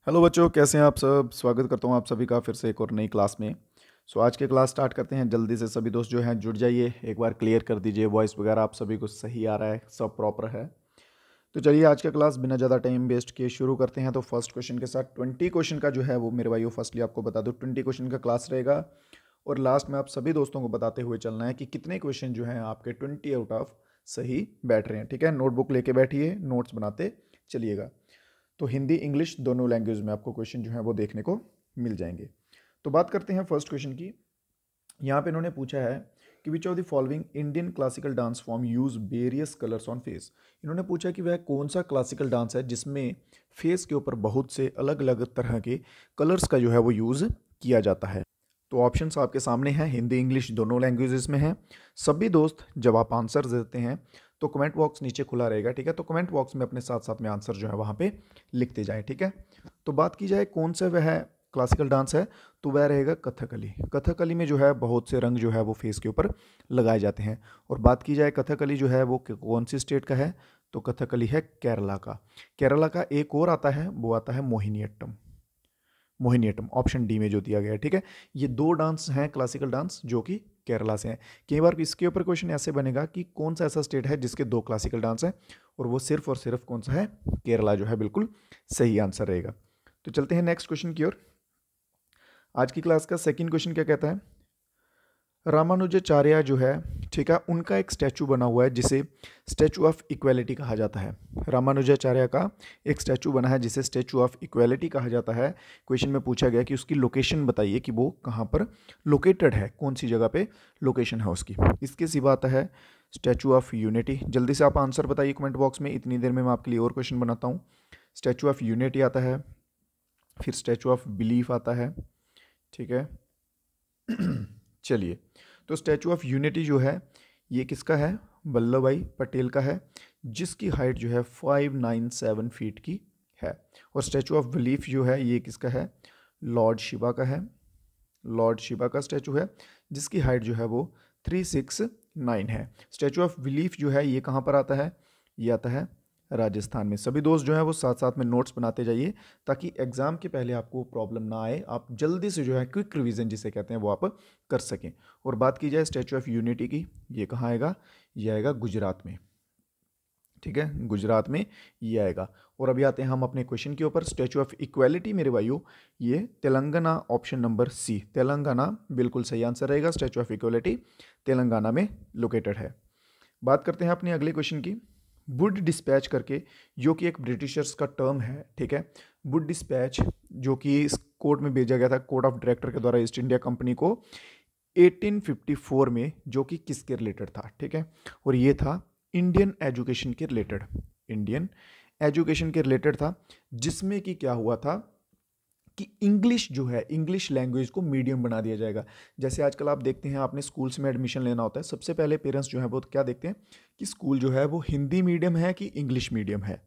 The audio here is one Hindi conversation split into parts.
हेलो बच्चों, कैसे हैं आप सब। स्वागत करता हूं आप सभी का फिर से एक और नई क्लास में। आज के क्लास स्टार्ट करते हैं। जल्दी से सभी दोस्त जो हैं जुड़ जाइए, एक बार क्लियर कर दीजिए वॉइस वगैरह आप सभी को सही आ रहा है, सब प्रॉपर है। तो चलिए आज का क्लास बिना ज़्यादा टाइम वेस्ट किए शुरू करते हैं। तो फर्स्ट क्वेश्चन के साथ 20 क्वेश्चन का जो है वो मेरे भाइयों फर्स्टली आपको बता दूँ 20 क्वेश्चन का क्लास रहेगा। और लास्ट में आप सभी दोस्तों को बताते हुए चलना है कि कितने क्वेश्चन जो हैं आपके 20 आउट ऑफ सही बैठ रहे हैं। ठीक है, नोटबुक लेके बैठिए, नोट्स बनाते चलिएगा। तो हिंदी इंग्लिश दोनों लैंग्वेज में आपको क्वेश्चन जो है वो देखने को मिल जाएंगे। तो बात करते हैं फर्स्ट क्वेश्चन की। यहाँ पे इन्होंने पूछा है कि which of the following Indian classical dance form use various colours on face. इन्होंने पूछा कि वह कौन सा क्लासिकल डांस है जिसमें फेस के ऊपर बहुत से अलग अलग तरह के कलर्स का जो है वो यूज़ किया जाता है। तो ऑप्शंस आपके सामने हैं, हिंदी इंग्लिश दोनों लैंग्वेजेस में हैं। सभी दोस्त जब आप आंसर देते हैं तो कमेंट बॉक्स नीचे खुला रहेगा। ठीक है, तो कमेंट बॉक्स में अपने साथ साथ में आंसर जो है वहाँ पे लिखते जाएं। ठीक है, तो बात की जाए कौन सा वह क्लासिकल डांस है, तो वह रहेगा कथकली। कथकली में जो है बहुत से रंग जो है वो फेस के ऊपर लगाए जाते हैं। और बात की जाए कथकली जो है वो कौन सी स्टेट का है, तो कथकली है केरला का। केरला का एक और आता है, वो आता है मोहिनीअट्टम। मोहिनीअट्टम ऑप्शन डी में जो दिया गया है। ठीक है, ये दो डांस हैं क्लासिकल डांस जो कि केरला से हैं। कई बार इसके ऊपर क्वेश्चन ऐसे बनेगा कि कौन सा ऐसा स्टेट है जिसके दो क्लासिकल डांस हैं, और वो सिर्फ और सिर्फ कौन सा है, केरला जो है बिल्कुल सही आंसर रहेगा। तो चलते हैं नेक्स्ट क्वेश्चन की ओर। आज की क्लास का सेकंड क्वेश्चन क्या कहता है, रामानुजाचार्य जो है, ठीक है, उनका एक स्टैचू बना हुआ है जिसे स्टैचू ऑफ इक्वेलिटी कहा जाता है। रामानुजाचार्य का एक स्टैचू बना है जिसे स्टैचू ऑफ इक्वेलिटी कहा जाता है। क्वेश्चन में पूछा गया कि उसकी लोकेशन बताइए कि वो कहाँ पर लोकेटेड है, कौन सी जगह पे लोकेशन है उसकी। इसके सिवा आता है स्टैचू ऑफ यूनिटी। जल्दी से आप आंसर बताइए कमेंट बॉक्स में, इतनी देर में मैं आपके लिए और क्वेश्चन बनाता हूँ। स्टैचू ऑफ यूनिटी आता है, फिर स्टैचू ऑफ बिलीफ आता है। ठीक है चलिए, तो स्टैचू ऑफ यूनिटी जो है ये किसका है, वल्लभ भाई पटेल का है, जिसकी हाइट जो है 597 फीट की है। और स्टैचू ऑफ बिलीफ जो है ये किसका है, लॉर्ड शिवा का है। लॉर्ड शिवा का स्टैचू है जिसकी हाइट जो है वो 369 है। स्टैचू ऑफ बिलीफ जो है ये कहाँ पर आता है, ये आता है राजस्थान में। सभी दोस्त जो है वो साथ साथ में नोट्स बनाते जाइए ताकि एग्जाम के पहले आपको प्रॉब्लम ना आए, आप जल्दी से जो है क्विक रिवीजन जिसे कहते हैं वो आप कर सकें। और बात की जाए स्टैचू ऑफ यूनिटी की, ये कहाँ आएगा, ये आएगा गुजरात में। ठीक है, गुजरात में ये आएगा। और अभी आते हैं हम अपने क्वेश्चन के ऊपर। स्टैचू ऑफ इक्वेलिटी मेरे भाइयों ये Telangana, option number C Telangana बिल्कुल सही आंसर रहेगा। स्टैचू ऑफ इक्वेलिटी तेलंगाना में लोकेटेड है। बात करते हैं अपने अगले क्वेश्चन की। वुड डिस्पैच करके, जो कि एक ब्रिटिशर्स का टर्म है, ठीक है, वुड डिस्पैच जो कि इस कोर्ट में भेजा गया था कोर्ट ऑफ डायरेक्टर के द्वारा ईस्ट इंडिया कंपनी को 1854 में, जो कि किसके रिलेटेड था, ठीक है, और ये था इंडियन एजुकेशन के रिलेटेड। इंडियन एजुकेशन के रिलेटेड था, जिसमें कि क्या हुआ था कि इंग्लिश जो है, इंग्लिश लैंग्वेज को मीडियम बना दिया जाएगा। जैसे आजकल आप देखते हैं, आपने स्कूल्स में एडमिशन लेना होता है, सबसे पहले पेरेंट्स जो है वो क्या देखते हैं कि स्कूल जो है वो हिंदी मीडियम है कि इंग्लिश मीडियम है।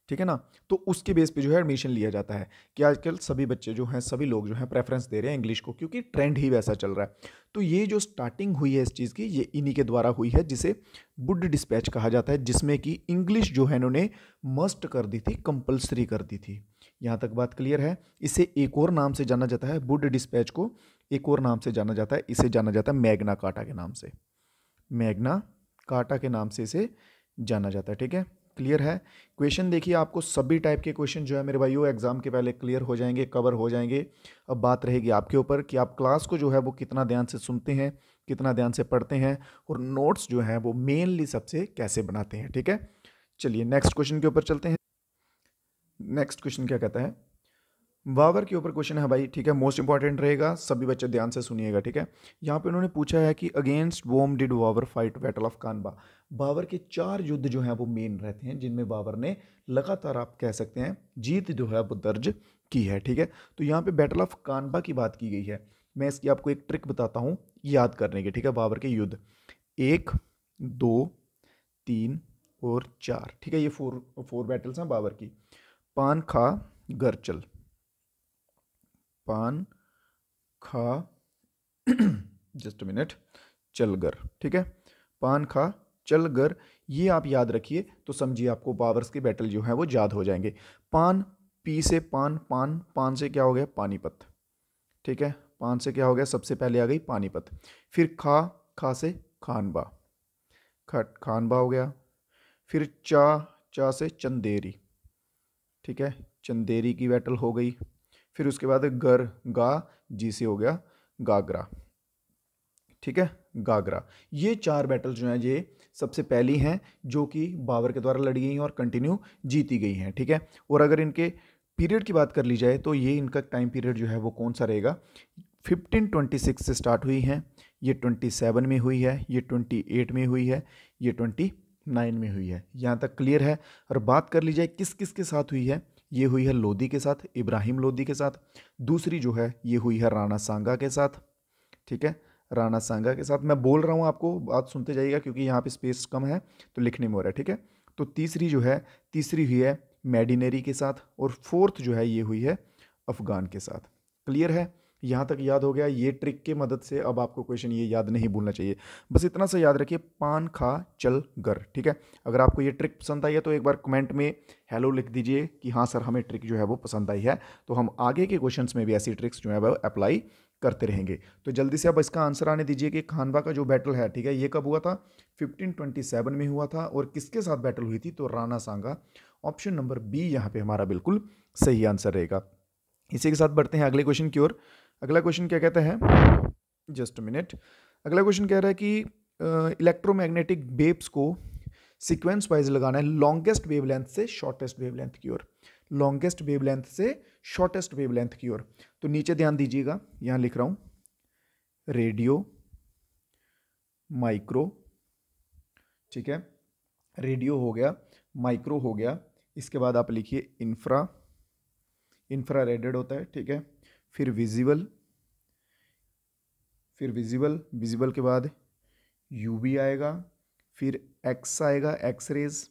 ठीक है ना, तो उसके बेस पे जो है एडमिशन लिया जाता है कि आजकल सभी बच्चे जो हैं, सभी लोग जो हैं प्रेफरेंस दे रहे हैं इंग्लिश को, क्योंकि ट्रेंड ही वैसा चल रहा है। तो ये जो स्टार्टिंग हुई है इस चीज़ की, ये इन्हीं के द्वारा हुई है, जिसे वुड डिस्पैच कहा जाता है, जिसमें कि इंग्लिश जो है इन्होंने मस्ट कर दी थी, कंपल्सरी कर दी थी। यहाँ तक बात क्लियर है। इसे एक और नाम से जाना जाता है, वुड डिस्पैच को एक और नाम से जाना जाता है, इसे जाना जाता है मैग्ना कार्टा के नाम से। मैग्ना कार्टा के नाम से इसे जाना जाता है। ठीक है, क्लियर है। क्वेश्चन देखिए, आपको सभी टाइप के क्वेश्चन जो है मेरे भाइयों एग्जाम के पहले क्लियर हो जाएंगे, कवर हो जाएंगे। अब बात रहेगी आपके ऊपर कि आप क्लास को जो है वो कितना ध्यान से सुनते हैं, कितना ध्यान से पढ़ते हैं, और नोट्स जो है वो मेनली सबसे कैसे बनाते हैं। ठीक है, चलिए नेक्स्ट क्वेश्चन के ऊपर चलते हैं। नेक्स्ट क्वेश्चन क्या कहता है, वावर के ऊपर क्वेश्चन है भाई। ठीक है, मोस्ट इंपॉर्टेंट रहेगा, सभी बच्चे ध्यान से सुनिएगा। ठीक है, यहाँ पे उन्होंने पूछा है कि अगेंस्ट वोम डिड वावर फाइट बैटल ऑफ कानबा। बाबर के 4 युद्ध जो हैं वो मेन रहते हैं, जिनमें बाबर ने लगातार आप कह सकते हैं जीत जो है वो दर्ज की है। ठीक है, तो यहाँ पे बैटल ऑफ कानबा की बात की गई है। मैं इसकी आपको एक ट्रिक बताता हूँ याद करने की। ठीक है, बाबर के युद्ध 1, 2, 3 और 4। ठीक है, ये फोर बैटल्स हैं बाबर की। पान खा गरचल, पान खा जस्ट मिनट चलगर। ठीक है, पान खा चलगर, ये आप याद रखिए तो समझिए आपको बाबर्स की बैटल जो है वो याद हो जाएंगे। पान पी से पान, पान, पान से क्या हो गया पानीपत, ठीक है, पान से क्या हो गया सबसे पहले आ गई पानीपत। फिर खा, खा से खानबा, खानबा हो गया। फिर चा, चा से चंदेरी, ठीक है, चंदेरी की बैटल हो गई। फिर उसके बाद गर, गा, जी से हो गया गागरा, ठीक है, गागरा। ये 4 बैटल जो हैं ये सबसे पहली हैं जो कि बाबर के द्वारा लड़ी गई हैं और कंटिन्यू जीती गई हैं, ठीक है। और अगर इनके पीरियड की बात कर ली जाए तो ये इनका टाइम पीरियड जो है वो कौन सा रहेगा, 1526 से स्टार्ट हुई है, ये 27 में हुई है, ये 28 में हुई है, ये 29 में हुई है। यहाँ तक क्लियर है। और बात कर ली जाए किस किस के साथ हुई है, ये हुई है लोदी के साथ, इब्राहिम लोदी के साथ। दूसरी जो है ये हुई है राणा सांगा के साथ, ठीक है, राणा सांगा के साथ। मैं बोल रहा हूँ आपको, बात सुनते जाइएगा क्योंकि यहाँ पे स्पेस कम है तो लिखने में हो रहा है, ठीक है। तो तीसरी जो है, तीसरी हुई है मेडिनेरी के साथ, और फोर्थ जो है ये हुई है अफगान के साथ। क्लियर है, यहाँ तक याद हो गया। ये ट्रिक की मदद से अब आपको क्वेश्चन ये याद नहीं भूलना चाहिए, बस इतना सा याद रखिए, पान खा चल गर, ठीक है। अगर आपको ये ट्रिक पसंद आई है तो एक बार कमेंट में हेलो लिख दीजिए कि हाँ सर हमें ट्रिक जो है वो पसंद आई है, तो हम आगे के क्वेश्चंस में भी ऐसी ट्रिक्स जो है वो अप्लाई करते रहेंगे। तो जल्दी से अब इसका आंसर आने दीजिए कि खानवा का जो बैटल है, ठीक है, ये कब हुआ था, 1527 में हुआ था, और किसके साथ बैटल हुई थी, तो राणा सांगा। ऑप्शन नंबर बी यहाँ पे हमारा बिल्कुल सही आंसर रहेगा। इसी के साथ बढ़ते हैं अगले क्वेश्चन की ओर। अगला क्वेश्चन क्या कहता है, जस्ट मिनट। अगला क्वेश्चन कह रहा है कि इलेक्ट्रोमैग्नेटिक वेव्स को सीक्वेंस वाइज लगाना है लॉन्गेस्ट वेवलेंथ से शॉर्टेस्ट वेवलेंथ की ओर, लॉन्गेस्ट वेवलेंथ से शॉर्टेस्ट वेवलेंथ की ओर। तो नीचे ध्यान दीजिएगा, यहां लिख रहा हूं रेडियो, माइक्रो, ठीक है, रेडियो हो गया, माइक्रो हो गया, इसके बाद आप लिखिए इंफ्रा, इंफ्रा रेडेड होता है, ठीक है। फिर विजिबल, फिर विजिबल, विजिबल के बाद यूवी आएगा, फिर एक्स आएगा, एक्स रेज,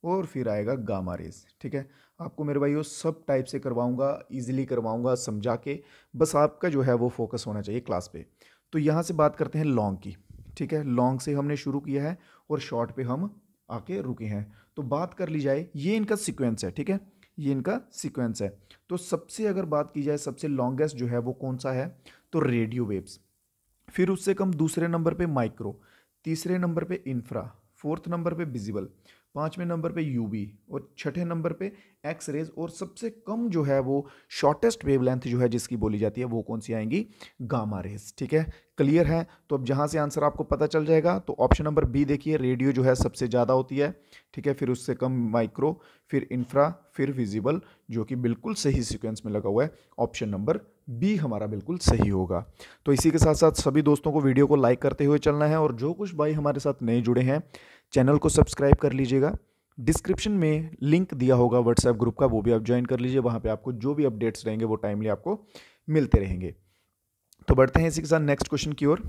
और फिर आएगा गामा रेज, ठीक है। आपको मेरे भाइयों सब टाइप से करवाऊंगा, इजीली करवाऊंगा समझा के, बस आपका जो है वो फोकस होना चाहिए क्लास पे। तो यहाँ से बात करते हैं लॉन्ग की, ठीक है, लॉन्ग से हमने शुरू किया है और शॉर्ट पे हम आके रुके हैं। तो बात कर ली जाए, ये इनका सीक्वेंस है, ठीक है, ये इनका सीक्वेंस है। तो सबसे अगर बात की जाए सबसे लॉन्गेस्ट जो है वो कौन सा है, तो रेडियो वेव्स, फिर उससे कम दूसरे नंबर पे माइक्रो, तीसरे नंबर पे इंफ्रा, फोर्थ नंबर पे विजिबल, पांचवें नंबर पे यूवी, और छठे नंबर पे एक्स रेज, और सबसे कम जो है वो शॉर्टेस्ट वेवलेंथ जो है जिसकी बोली जाती है वो कौन सी आएंगी, गामा रेज, ठीक है। क्लियर है, तो अब जहां से आंसर आपको पता चल जाएगा, तो ऑप्शन नंबर बी देखिए, रेडियो जो है सबसे ज़्यादा होती है, ठीक है, फिर उससे कम माइक्रो, फिर इंफ्रा, फिर विजिबल, जो कि बिल्कुल सही सीक्वेंस में लगा हुआ है। ऑप्शन नंबर बी हमारा बिल्कुल सही होगा। तो इसी के साथ साथ सभी दोस्तों को वीडियो को लाइक करते हुए चलना है, और जो कुछ भाई हमारे साथ नए जुड़े हैं चैनल को सब्सक्राइब कर लीजिएगा। डिस्क्रिप्शन में लिंक दिया होगा व्हाट्सएप ग्रुप का, वो भी आप ज्वाइन कर लीजिए, वहाँ पे आपको जो भी अपडेट्स रहेंगे वो टाइमली आपको मिलते रहेंगे। तो बढ़ते हैं इसी के साथ नेक्स्ट क्वेश्चन की ओर।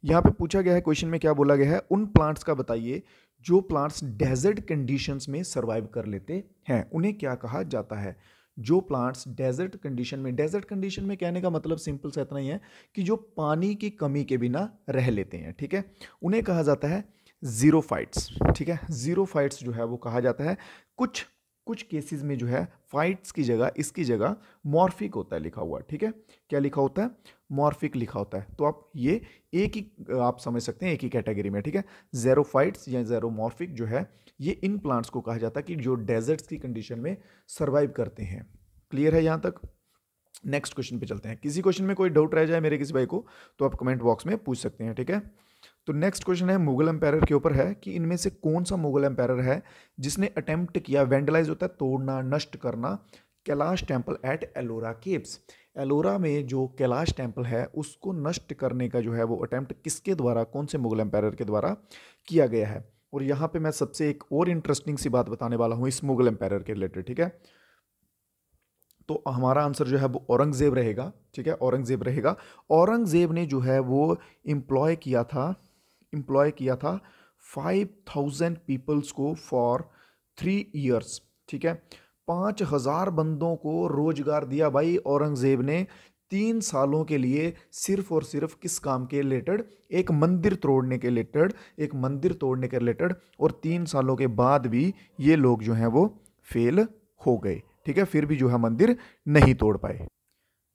यहाँ पे पूछा गया है, क्वेश्चन में क्या बोला गया है, उन प्लांट्स का बताइए जो प्लांट्स डेजर्ट कंडीशंस में सर्वाइव कर लेते हैं, उन्हें क्या कहा जाता है। जो प्लांट्स डेजर्ट कंडीशन में, डेजर्ट कंडीशन में कहने का मतलब सिंपल सा इतना ही है कि जो पानी की कमी के बिना रह लेते हैं, ठीक है, उन्हें कहा जाता है जीरोफाइट्स, ठीक है, जीरोफाइट्स जो है वो कहा जाता है। कुछ कुछ केसेस में जो है फाइट्स की जगह, इसकी जगह मॉर्फिक होता है लिखा हुआ, ठीक है, क्या लिखा होता है, मॉर्फिक लिखा होता है। तो आप ये एक ही आप समझ सकते हैं, एक ही कैटेगरी में, ठीक है। ज़ेरोफाइट्स या ज़ेरोमॉर्फिक जो है ये इन प्लांट्स को कहा जाता है कि जो डेजर्ट्स की कंडीशन में सर्वाइव करते हैं। क्लियर है यहाँ तक। नेक्स्ट क्वेश्चन पे चलते हैं। किसी क्वेश्चन में कोई डाउट रह जाए मेरे किसी भाई को तो आप कमेंट बॉक्स में पूछ सकते हैं, ठीक है। तो नेक्स्ट क्वेश्चन है मुगल एम्पायर के ऊपर है कि इनमें से कौन सा मुगल एम्पायर है जिसने अटेम्प्ट किया, वेंडलाइज होता है तोड़ना, नष्ट करना, Kailash temple at Ellora caves. Ellora में जो कैलाश टेम्पल है उसको नष्ट करने का जो है वो अटेम्प्ट किसके द्वारा, कौन से मुगल एम्पायर के द्वारा किया गया है। और यहाँ पे मैं सबसे एक और इंटरेस्टिंग सी बात बताने वाला हूँ इस मुगल एम्पायर के रिलेटेड, ठीक है। तो हमारा आंसर जो है वो औरंगजेब रहेगा, ठीक है, औरंगजेब रहेगा। औरंगजेब ने जो है वो इम्प्लॉय किया था 5000 पीपल्स को फॉर 3 ईयर्स, ठीक है, 5000 बंदों को रोजगार दिया भाई औरंगजेब ने 3 सालों के लिए, सिर्फ और सिर्फ किस काम के रिलेटेड, एक मंदिर तोड़ने के रिलेटेड, एक मंदिर तोड़ने के रिलेटेड। और 3 सालों के बाद भी ये लोग जो हैं वो फेल हो गए। ठीक है, फिर भी जो है मंदिर नहीं तोड़ पाए।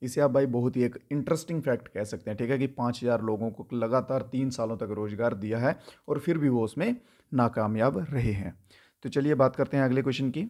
इसे आप भाई बहुत ही एक इंटरेस्टिंग फैक्ट कह सकते हैं, ठीक है, कि 5,000 लोगों को लगातार 3 सालों तक रोजगार दिया है और फिर भी वो उसमें नाकामयाब रहे हैं। तो चलिए बात करते हैं अगले क्वेश्चन की।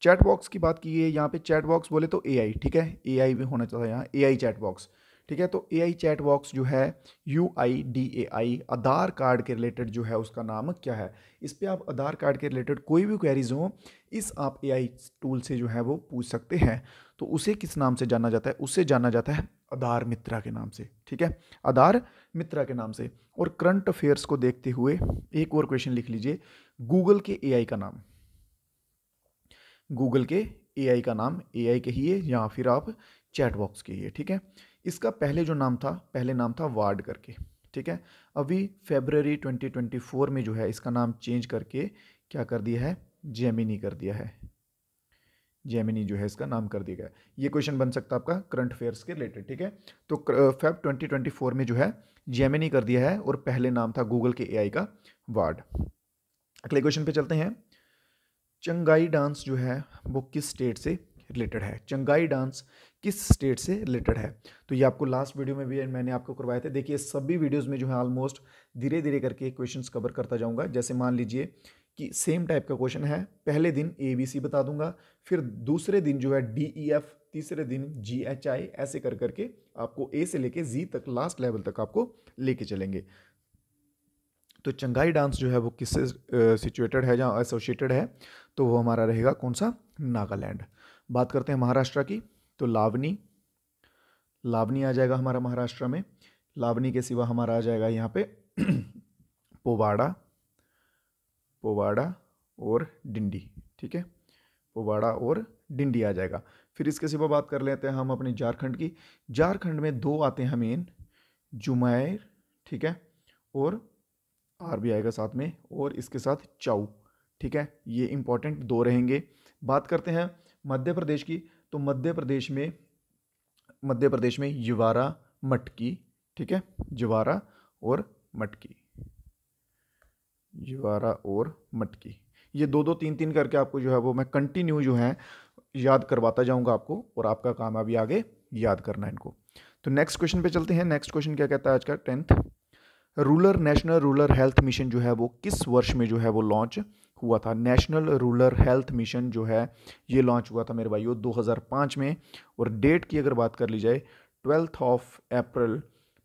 चैट बॉक्स की बात की है, यहाँ पे चैट बॉक्स बोले तो एआई, ठीक है, एआई भी होना चाहिए यहाँ, एआई चैट बॉक्स, ठीक है। तो एआई चैट बॉक्स जो है UIDAI आधार कार्ड के रिलेटेड जो है उसका नाम क्या है। इस पे आप आधार कार्ड के रिलेटेड कोई भी क्वेरीज हो इस आप एआई टूल से जो है वो पूछ सकते हैं। तो उसे किस नाम से जाना जाता है, उससे जाना जाता है आधार मित्रा के नाम से, ठीक है, आधार मित्रा के नाम से। और करंट अफेयर्स को देखते हुए एक और क्वेश्चन लिख लीजिए, गूगल के एआई का नाम, गूगल के एआई का नाम एआई कहिए या फिर आप चैट बॉक्स कहिए, ठीक है। इसका पहले जो नाम था, पहले नाम था वार्ड करके, ठीक है। अभी फरवरी 2024 में जो है इसका नाम चेंज करके क्या कर दिया है, जेमिनी कर दिया है, जेमिनी जो है इसका नाम कर दिया गया। ये क्वेश्चन बन सकता है आपका करंट अफेयर्स के रिलेटेड, ठीक है। तो फेब 2024 में जो है जेमिनी कर दिया है और पहले नाम था गूगल के एआई का वार्ड। अगले क्वेश्चन पे चलते हैं। चंगाई डांस जो है वो किस स्टेट से रिलेटेड है, चंगाई डांस किस स्टेट से रिलेटेड है। तो ये आपको लास्ट वीडियो में भी मैंने आपको करवाए थे। देखिए सभी वीडियोस में जो है ऑलमोस्ट धीरे धीरे करके क्वेश्चंस कवर करता जाऊंगा। जैसे मान लीजिए कि सेम टाइप का क्वेश्चन है, पहले दिन ABC बता दूंगा, फिर दूसरे दिन जो है DEF, तीसरे दिन GHI, ऐसे कर करके आपको A से लेके Z तक लास्ट लेवल तक आपको लेके चलेंगे। तो चंगाई डांस जो है वो किससे सिचुएटेड है, जहाँ एसोसिएटेड है, तो वो हमारा रहेगा कौन सा, नागालैंड। बात करते हैं महाराष्ट्र की, तो लावनी, लावनी आ जाएगा हमारा महाराष्ट्र में। लावनी के सिवा हमारा आ जाएगा यहाँ पे पोवाड़ा, पोवाड़ा और डिंडी, ठीक है, पोवाड़ा और डिंडी आ जाएगा। फिर इसके सिवा बात कर लेते हैं हम अपनी झारखंड की। झारखंड में दो आते हैं मेन, जुमैर, ठीक है, और आर भी आएगा साथ में, और इसके साथ चाऊ, ठीक है, ये इंपॉर्टेंट दो रहेंगे। बात करते हैं मध्य प्रदेश की, तो मध्य प्रदेश में जवारा मटकी, ठीक है, जवारा और मटकी, जवारा और मटकी, ये दो दो तीन तीन करके आपको जो है वो मैं कंटिन्यू जो है याद करवाता जाऊंगा आपको, और आपका काम अभी आगे याद करना है इनको। तो नेक्स्ट क्वेश्चन पे चलते हैं। नेक्स्ट क्वेश्चन क्या कहता है आज का, 10th national rural health mission जो है वो किस वर्ष में जो है वो लॉन्च हुआ था। नेशनल रूरल हेल्थ मिशन जो है ये लॉन्च हुआ था मेरे भाइयों 2005 में, और डेट की अगर बात कर ली जाए 12 अप्रैल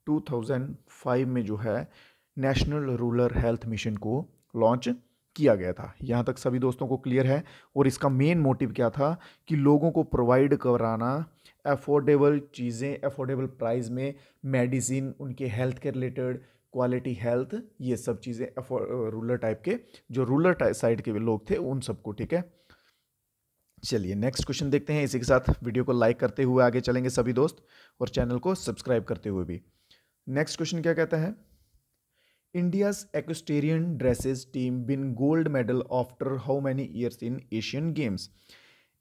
2005 में जो है नेशनल रूरल हेल्थ मिशन को लॉन्च किया गया था। यहाँ तक सभी दोस्तों को क्लियर है। और इसका मेन मोटिव क्या था कि लोगों को प्रोवाइड कराना अफोर्डेबल चीज़ें, अफोर्डेबल प्राइस में मेडिसिन, उनके हेल्थ के रिलेटेड क्वालिटी हेल्थ, ये सब चीज़ें रूरल टाइप के, जो रूरल साइड के लोग थे उन सबको, ठीक है। चलिए नेक्स्ट क्वेश्चन देखते हैं। इसी के साथ वीडियो को लाइक करते हुए आगे चलेंगे सभी दोस्त, और चैनल को सब्सक्राइब करते हुए भी। नेक्स्ट क्वेश्चन क्या कहता है, India's equestrian dressage team win gold medal after how many years in Asian Games.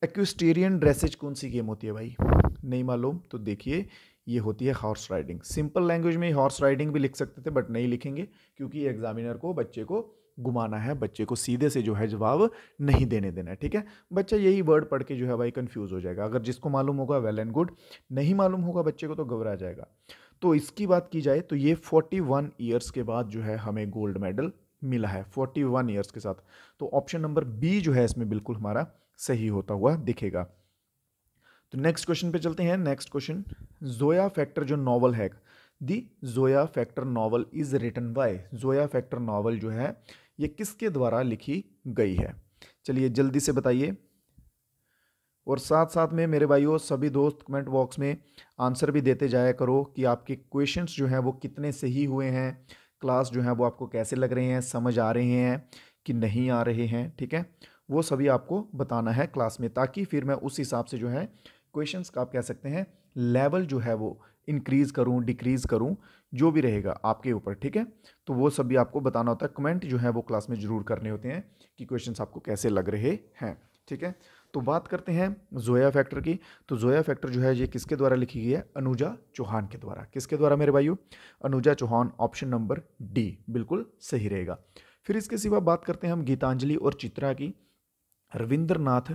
Equestrian dressage कौन सी गेम होती है भाई, नहीं मालूम, तो देखिए ये होती है हॉर्स राइडिंग। सिंपल लैंग्वेज में हॉर्स राइडिंग भी लिख सकते थे बट नहीं लिखेंगे, क्योंकि एग्जामिनर को बच्चे को घुमाना है, बच्चे को सीधे से जो है जवाब नहीं देने देना है, ठीक है। बच्चा यही वर्ड पढ़ के जो है भाई कंफ्यूज हो जाएगा। अगर जिसको मालूम होगा वेल एंड गुड, नहीं मालूम होगा बच्चे को तो घबरा जाएगा। तो इसकी बात की जाए तो ये 41 ईयर्स के बाद जो है हमें गोल्ड मेडल मिला है, 41 ईयर्स के साथ। तो ऑप्शन नंबर बी जो है इसमें बिल्कुल हमारा सही होता हुआ दिखेगा। तो नेक्स्ट क्वेश्चन पे चलते हैं। नेक्स्ट क्वेश्चन, जोया फैक्टर जो नॉवल है, the Zoya factor novel is written by, Zoya factor novel जो है ये किसके द्वारा लिखी गई है। चलिए जल्दी से बताइए, और साथ साथ में मेरे भाइयों सभी दोस्त कमेंट बॉक्स में आंसर भी देते जाया करो कि आपके क्वेश्चंस जो हैं वो कितने सही हुए हैं, क्लास जो है वो आपको कैसे लग रहे हैं, समझ आ रहे हैं कि नहीं आ रहे हैं, ठीक है। वो सभी आपको बताना है क्लास में, ताकि फिर मैं उस हिसाब से जो है क्वेश्चंस का आप कह सकते हैं लेवल जो है वो इंक्रीज़ करूं, डिक्रीज़ करूं, जो भी रहेगा आपके ऊपर, ठीक है। तो वो सभी आपको बताना होता है, कमेंट जो है वो क्लास में ज़रूर करने होते हैं कि क्वेश्चंस आपको कैसे लग रहे हैं, ठीक है। तो बात करते हैं जोया फैक्टर की। तो जोया फैक्टर जो है ये किसके द्वारा लिखी गई है, अनुजा चौहान के द्वारा। किसके द्वारा मेरे भाइयों, Anuja Chauhan, option number D बिल्कुल सही रहेगा। फिर इसके सिवा बात करते हैं हम गीतांजलि और चित्रा की। रविंद्रनाथ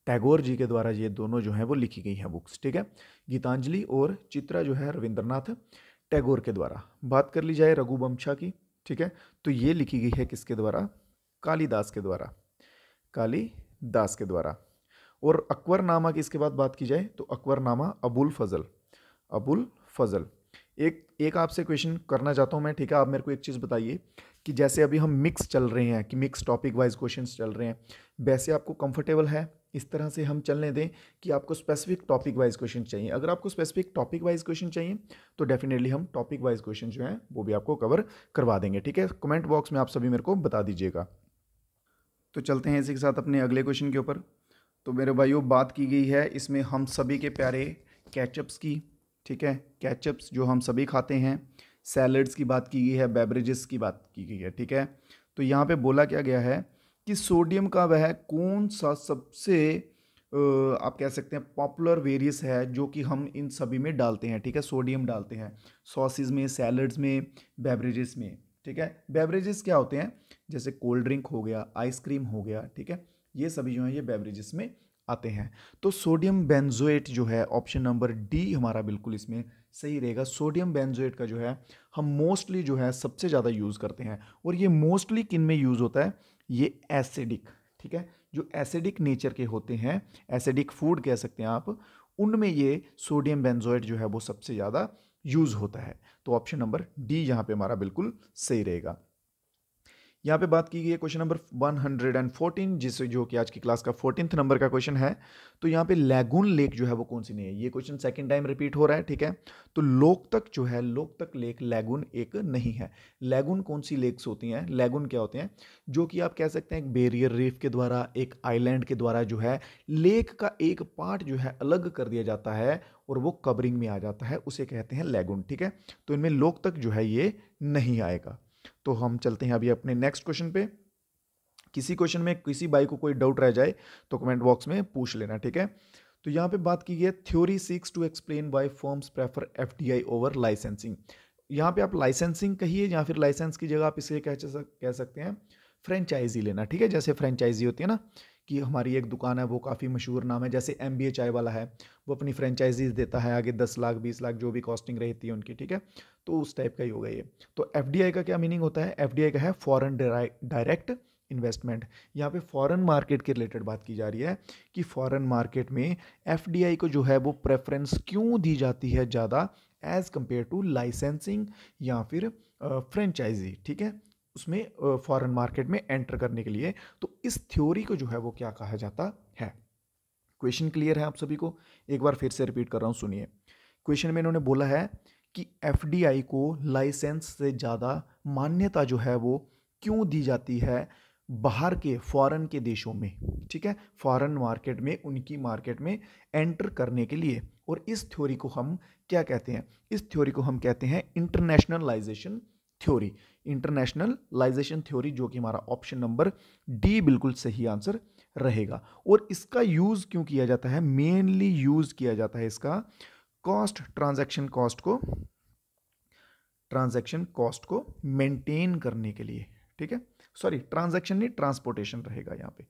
टैगोर जी के द्वारा ये दोनों जो हैं वो लिखी गई हैं बुक्स, ठीक है। गीतांजलि और चित्रा जो है रविंद्रनाथ टैगोर के द्वारा। बात कर ली जाए रघुवंशा की, ठीक है, तो ये लिखी गई है किसके द्वारा? कालिदास के द्वारा, कालिदास के द्वारा। और अकबरनामा की इसके बाद बात की जाए तो अकबरनामा अबुल फजल, अबुल फजल। एक आपसे क्वेश्चन करना चाहता हूँ मैं, ठीक है। आप मेरे को एक चीज़ बताइए कि जैसे अभी हम मिक्स चल रहे हैं, कि मिक्स टॉपिक वाइज क्वेश्चंस चल रहे हैं, वैसे आपको कंफर्टेबल है इस तरह से हम चलने दें कि आपको स्पेसिफिक टॉपिक वाइज क्वेश्चन चाहिए? अगर आपको स्पेसिफिक टॉपिक वाइज क्वेश्चन चाहिए तो डेफिनेटली हम टॉपिक वाइज क्वेश्चन जो हैं वो भी आपको कवर करवा देंगे, ठीक है। कमेंट बॉक्स में आप सभी मेरे को बता दीजिएगा। तो चलते हैं इसी के साथ अपने अगले क्वेश्चन के ऊपर। तो मेरे भाइयों, बात की गई है इसमें हम सभी के प्यारे केचप्स की, ठीक है, केचप्स जो हम सभी खाते हैं। सैलड्स की बात की गई है, बेवरेजेस की बात की गई है, ठीक है। तो यहाँ पे बोला क्या गया है कि सोडियम का वह कौन सा सबसे आप कह सकते हैं पॉपुलर वेरियस है जो कि हम इन सभी में डालते हैं, ठीक है। सोडियम डालते हैं सॉसेज में, सैलड्स में, बेवरेजेस में, ठीक है। बेवरेजेस क्या होते हैं? जैसे कोल्ड ड्रिंक हो गया, आइसक्रीम हो गया, ठीक है, ये सभी जो है ये बेवरेजेस में आते हैं। तो सोडियम बेंजोएट जो है, ऑप्शन नंबर डी हमारा बिल्कुल इसमें सही रहेगा। सोडियम बेंजोएट का जो है हम मोस्टली जो है सबसे ज़्यादा यूज़ करते हैं। और ये मोस्टली किन में यूज़ होता है? ये एसिडिक, ठीक है, जो एसिडिक नेचर के होते हैं, एसिडिक फूड कह सकते हैं आप, उनमें ये सोडियम बेंजोएट जो है वो सबसे ज़्यादा यूज़ होता है। तो ऑप्शन नंबर डी यहाँ पे हमारा बिल्कुल सही रहेगा। यहाँ पे बात की गई है क्वेश्चन नंबर 114, जिस जो कि आज की क्लास का 14th नंबर का क्वेश्चन है। तो यहाँ पे लैगून लेक जो है वो कौन सी नहीं है? ये क्वेश्चन सेकंड टाइम रिपीट हो रहा है, ठीक है। तो लोकतक जो है, लोकतक लेक लैगून एक नहीं है। लैगून कौन सी लेक्स होती हैं? लैगून क्या होते हैं? जो कि आप कह सकते हैं एक बैरियर रीफ के द्वारा, एक आइलैंड के द्वारा जो है लेक का एक पार्ट जो है अलग कर दिया जाता है और वो कवरिंग में आ जाता है, उसे कहते हैं लैगून, ठीक है। तो इनमें लोकतक जो है ये नहीं आएगा। तो हम चलते हैं अभी अपने नेक्स्ट क्वेश्चन पे। किसी क्वेश्चन में किसी भाई को कोई डाउट रह जाए तो कमेंट बॉक्स में पूछ लेना, ठीक है। तो यहाँ पे बात की गई है theory seeks to explain why firms prefer FDI over licensing. यहाँ पे आप लाइसेंसिंग कहिए या फिर लाइसेंस की जगह आप इसे कह सकते हैं फ्रेंचाइजी लेना, ठीक है। जैसे फ्रेंचाइजी होती है ना, कि हमारी एक दुकान है वो काफ़ी मशहूर नाम है, जैसे MBA चाय वाला है, वो अपनी फ्रेंचाइजीज देता है आगे 10 लाख 20 लाख जो भी कॉस्टिंग रहती है उनकी, ठीक है। तो उस टाइप का ही होगा ये। तो FDI का क्या मीनिंग होता है? FDI का है फॉरेन डायरेक्ट इन्वेस्टमेंट। यहाँ पे फॉरेन मार्केट के रिलेटेड बात की जा रही है कि फॉरेन मार्केट में FDI को जो है वो प्रेफरेंस क्यों दी जाती है ज़्यादा एज कंपेयर टू लाइसेंसिंग या फिर फ्रेंचाइजी, ठीक है, उसमें फॉरेन मार्केट में एंटर करने के लिए। तो इस थ्योरी को जो है वो क्या कहा जाता है? क्वेश्चन क्लियर है आप सभी को? एक बार फिर से रिपीट कर रहा हूँ, सुनिए। क्वेश्चन में इन्होंने बोला है कि FDI को लाइसेंस से ज़्यादा मान्यता जो है वो क्यों दी जाती है बाहर के फॉरेन के देशों में, ठीक है, फॉरेन मार्केट में, उनकी मार्केट में एंटर करने के लिए। और इस थ्योरी को हम क्या कहते हैं? इस थ्योरी को हम कहते हैं इंटरनेशनलाइजेशन थ्योरी। इंटरनेशनलाइजेशन थ्योरी, जो कि हमारा ऑप्शन नंबर डी बिल्कुल सही आंसर रहेगा। और इसका यूज क्यों किया जाता है? मेनली यूज किया जाता है इसका ट्रांजैक्शन कॉस्ट को मेंटेन करने के लिए, ठीक है। सॉरी, ट्रांजैक्शन नहीं, ट्रांसपोर्टेशन रहेगा यहाँ पे।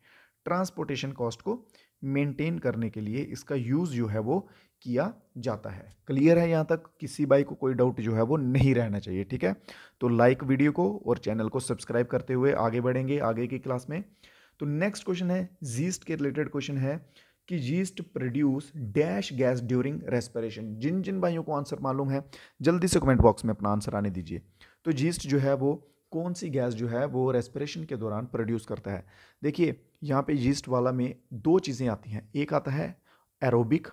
ट्रांसपोर्टेशन कॉस्ट को मेंटेन करने के लिए इसका यूज जो है वो किया जाता है। क्लियर है यहाँ तक? किसी भाई को कोई डाउट जो है वो नहीं रहना चाहिए, ठीक है। तो लाइक वीडियो को और चैनल को सब्सक्राइब करते हुए आगे बढ़ेंगे आगे की क्लास में। तो नेक्स्ट क्वेश्चन है यीस्ट के रिलेटेड क्वेश्चन है कि yeast produce dash gas during respiration. जिन जिन भाइयों को आंसर मालूम है जल्दी से कमेंट बॉक्स में अपना आंसर आने दीजिए। तो यीस्ट जो है वो कौन सी गैस जो है वो रेस्पिरेशन के दौरान प्रोड्यूस करता है? देखिए यहाँ पे यीस्ट वाला में दो चीज़ें आती हैं, एक आता है एरोबिक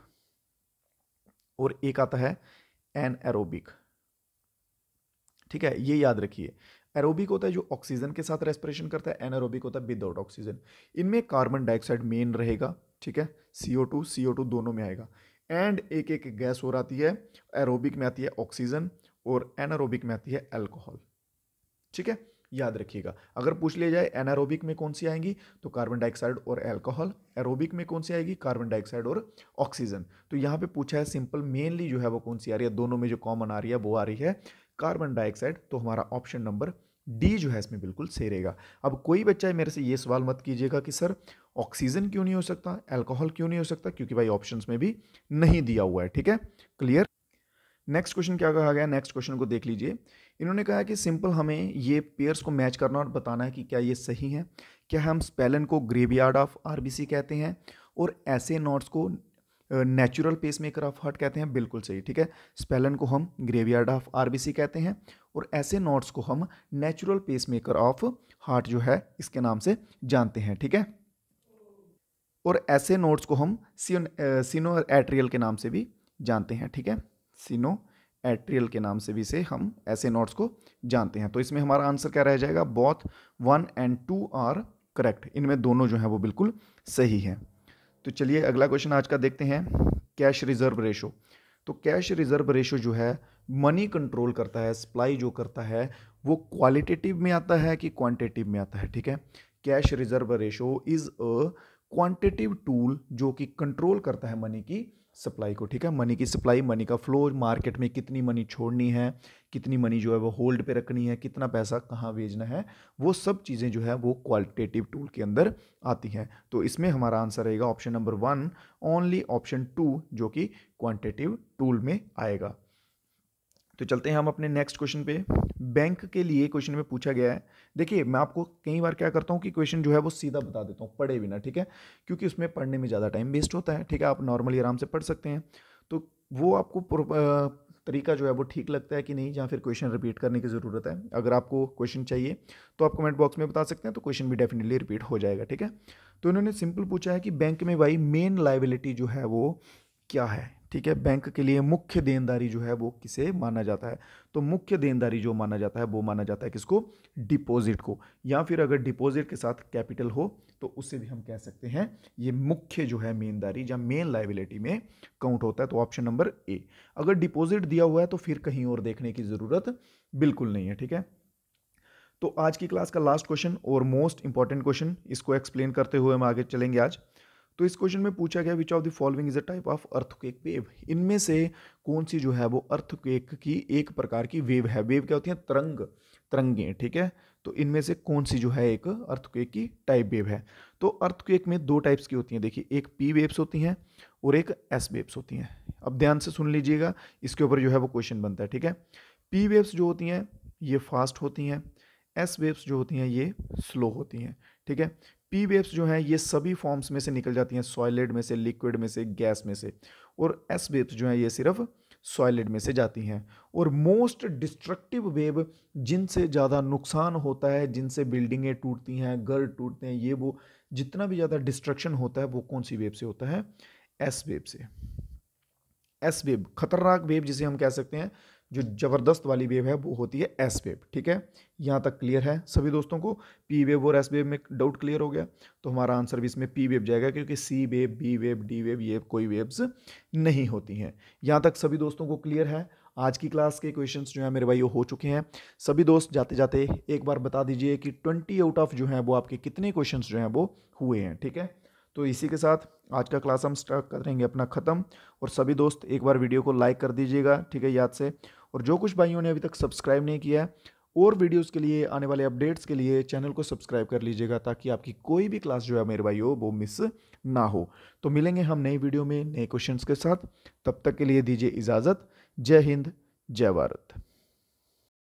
और एक आता है एनएरोबिक, ठीक है, ये याद रखिए। एरोबिक होता है जो ऑक्सीजन के साथ रेस्पिरेशन करता है, एनारोबिक होता है विदाउट ऑक्सीजन। इनमें कार्बन डाइऑक्साइड मेन रहेगा, ठीक है, CO2 दोनों में आएगा। एंड एक एक गैस और आती है, एरोबिक में आती है ऑक्सीजन और एनारोबिक में आती है अल्कोहल, ठीक है, याद रखिएगा। अगर पूछ लिया जाए एनारोबिक में कौन सी आएंगी तो कार्बन डाइऑक्साइड और अल्कोहल, एरोबिक में कौन सी आएगी कार्बन डाइऑक्साइड और ऑक्सीजन। तो यहाँ पे पूछा है सिंपल, मेनली जो है वो कौन सी आ रही है, दोनों में जो कॉमन आ रही है वो आ रही है कार्बन डाइऑक्साइड। तो हमारा ऑप्शन नंबर डी जो है इसमें बिल्कुल सही रहेगा। अब कोई बच्चा मेरे से ये सवाल मत कीजिएगा कि सर ऑक्सीजन क्यों नहीं हो सकता, अल्कोहल क्यों नहीं हो सकता, क्योंकि भाई ऑप्शंस में भी नहीं दिया हुआ है, ठीक है, क्लियर। नेक्स्ट क्वेश्चन क्या कहा गया, नेक्स्ट क्वेश्चन को देख लीजिए। इन्होंने कहा कि सिंपल हमें ये पेयर्स को मैच करना और बताना है कि क्या ये सही है। क्या हम स्पेलन को ग्रेवयार्ड ऑफ आरबीसी कहते हैं और ऐसे नोड्स को नेचुरल पेसमेकर ऑफ हार्ट कहते हैं, बिल्कुल सही, ठीक है। स्पेलन को हम ग्रेवयार्ड ऑफ आरबीसी कहते हैं और ऐसे नोड्स को हम नेचुरल पेसमेकर ऑफ हार्ट जो है इसके नाम से जानते हैं, ठीक है। और ऐसे नोड्स को हम सिनो एट्रियल के नाम से भी जानते हैं, ठीक है, सिनो एट्रियल के नाम से भी से हम ऐसे नोड्स को जानते हैं। तो इसमें हमारा आंसर क्या रह जाएगा, बोथ 1 and 2 आर करेक्ट, इनमें दोनों जो है वो बिल्कुल सही है। तो चलिए अगला क्वेश्चन आज का देखते हैं, कैश रिजर्व रेशो। तो कैश रिजर्व रेशो जो है मनी कंट्रोल करता है, सप्लाई जो करता है वो क्वालिटेटिव में आता है कि क्वांटिटेटिव में आता है, ठीक है। Cash reserve ratio is a quantitative tool जो कि कंट्रोल करता है मनी की सप्लाई को, ठीक है। मनी की सप्लाई, मनी का फ्लो, मार्केट में कितनी मनी छोड़नी है, कितनी मनी जो है वो होल्ड पे रखनी है, कितना पैसा कहाँ भेजना है, वो सब चीज़ें जो है वो क्वालिटेटिव टूल के अंदर आती हैं। तो इसमें हमारा आंसर रहेगा ऑप्शन नंबर 1, ओनली ऑप्शन 2 जो कि क्वांटिटेटिव टूल में आएगा। तो चलते हैं हम अपने नेक्स्ट क्वेश्चन पे। बैंक के लिए क्वेश्चन में पूछा गया है, देखिए मैं आपको कई बार क्या करता हूँ कि क्वेश्चन जो है वो सीधा बता देता हूँ पढ़े बिना, ठीक है, क्योंकि उसमें पढ़ने में ज़्यादा टाइम वेस्ट होता है, ठीक है। आप नॉर्मली आराम से पढ़ सकते हैं, तो वो आपको तरीका जो है वो ठीक लगता है कि नहीं, या फिर क्वेश्चन रिपीट करने की ज़रूरत है। अगर आपको क्वेश्चन चाहिए तो आप कमेंट बॉक्स में बता सकते हैं, तो क्वेश्चन भी डेफिनेटली रिपीट हो जाएगा, ठीक है। तो इन्होंने सिंपल पूछा है कि बैंक में भाई मेन लाइबिलिटी जो है वो क्या है, ठीक है। बैंक के लिए मुख्य देनदारी जो है वो किसे माना जाता है, तो मुख्य देनदारी जो माना जाता है वो माना जाता है किसको, डिपॉजिट को, या फिर अगर डिपॉजिट के साथ कैपिटल हो तो उससे भी हम कह सकते हैं ये मुख्य जो है मेनदारी या मेन लाइबिलिटी में काउंट होता है। तो ऑप्शन नंबर ए। अगर डिपॉजिट दिया हुआ है तो फिर कहीं और देखने की ज़रूरत बिल्कुल नहीं है, ठीक है। तो आज की क्लास का लास्ट क्वेश्चन और मोस्ट इंपॉर्टेंट क्वेश्चन, इसको एक्सप्लेन करते हुए हम आगे चलेंगे आज। तो इस क्वेश्चन में पूछा गया which of the following is a type of earthquake wave, इनमें से कौन सी जो है वो अर्थक्वेक की एक प्रकार की वेव है। वेव क्या होती है, तरंगें, ठीक है। तो इनमें से कौन सी जो है एक अर्थक्वेक की टाइप वेव है। तो अर्थक्वेक में दो टाइप्स की होती हैं, देखिए एक पी वेव्स होती हैं और एक एस वेव्स होती हैं। अब ध्यान से सुन लीजिएगा, इसके ऊपर जो है वो क्वेश्चन बनता है, ठीक है। पी वेव्स जो होती हैं ये फास्ट होती हैं, एस वेव्स जो होती हैं ये स्लो होती हैं, ठीक है। पी वेव्स जो हैं ये सभी फॉर्म्स में से निकल जाती हैं, सॉलिड में से, लिक्विड में से, गैस में से, और एस वेव्स जो हैं ये सिर्फ सॉलिड में से जाती हैं। और मोस्ट डिस्ट्रक्टिव वेव, जिनसे ज़्यादा नुकसान होता है, जिनसे बिल्डिंगें टूटती हैं, घर टूटते हैं, ये वो जितना भी ज़्यादा डिस्ट्रक्शन होता है वो कौन सी वेव से होता है, एस वेव से। एस वेव खतरनाक वेव जिसे हम कह सकते हैं, जो जबरदस्त वाली वेव है वो होती है एस वेव, ठीक है। यहाँ तक क्लियर है सभी दोस्तों को, पी वेव और एस वेव में डाउट क्लियर हो गया। तो हमारा आंसर भी इसमें पी वेव जाएगा, क्योंकि C wave, B wave, D wave ये कोई वेव्स नहीं होती हैं। यहाँ तक सभी दोस्तों को क्लियर है। आज की क्लास के क्वेश्चंस जो है मेरे भाई हो चुके हैं। सभी दोस्त जाते जाते एक बार बता दीजिए कि 20 आउट ऑफ जो है वो आपके कितने क्वेश्चंस जो हैं वो हुए हैं, ठीक है। तो इसी के साथ आज का क्लास हम स्टार्ट करेंगे अपना ख़त्म। और सभी दोस्त एक बार वीडियो को लाइक कर दीजिएगा, ठीक है, याद से। और जो कुछ भाइयों ने अभी तक सब्सक्राइब नहीं किया है, और वीडियोस के लिए, आने वाले अपडेट्स के लिए चैनल को सब्सक्राइब कर लीजिएगा, ताकि आपकी कोई भी क्लास जो है मेरे भाइयों वो मिस ना हो। तो मिलेंगे हम नई वीडियो में नए क्वेश्चंस के साथ, तब तक के लिए दीजिए इजाज़त। जय हिंद, जय भारत।